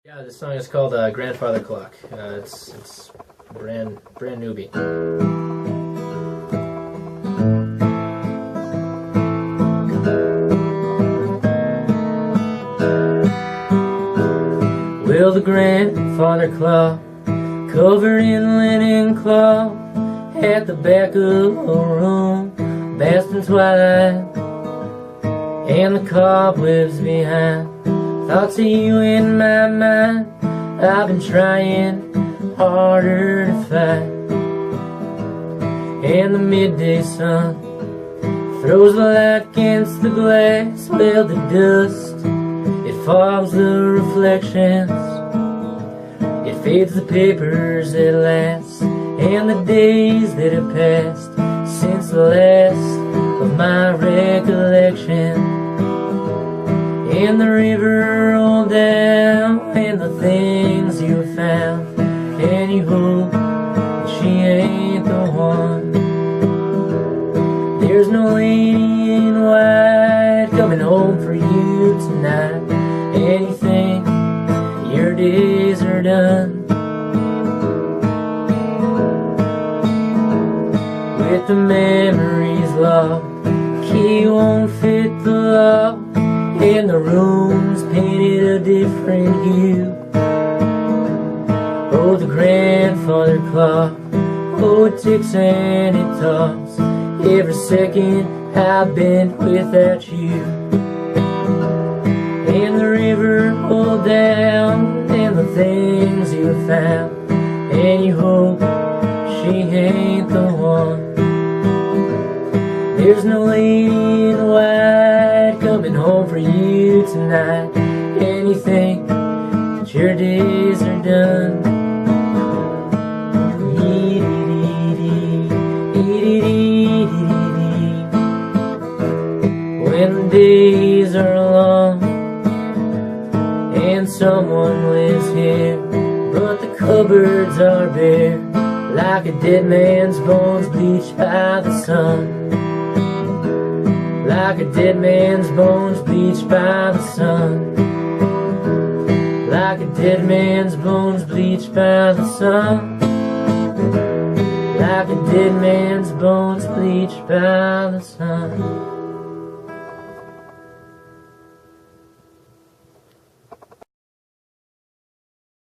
Yeah, this song is called Grandfather Clock. It's brand newbie. Well, the grandfather clock, covered in linen cloth, at the back of a room, vast in twilight, and the cobwebs behind. Thoughts of you in my mind, I've been trying harder to fight. And the midday sun throws the light against the glass. Well, the dust, it fogs the reflections, it fades the papers at last, and the days that have passed since the last of my recollection. And the river rolled down, and the things you found, and you hope that she ain't the one. There's no lady in white coming home for you tonight, and you think your days are done. With the memories locked, key won't fit the lock, and the room's painted a different hue. Oh, the grandfather clock, oh, it ticks and it talks every second I've been without you. And the river rolled down, and the things you found, and you hope she ain't the one. There's no lady in white coming home for you tonight, and you think that your days are done. When the days are long and someone lives here, but the cupboards are bare, like a dead man's bones bleached by the sun. Like a dead man's bones bleached by the sun. Like a dead man's bones bleached by the sun. Like a dead man's bones bleached by the sun.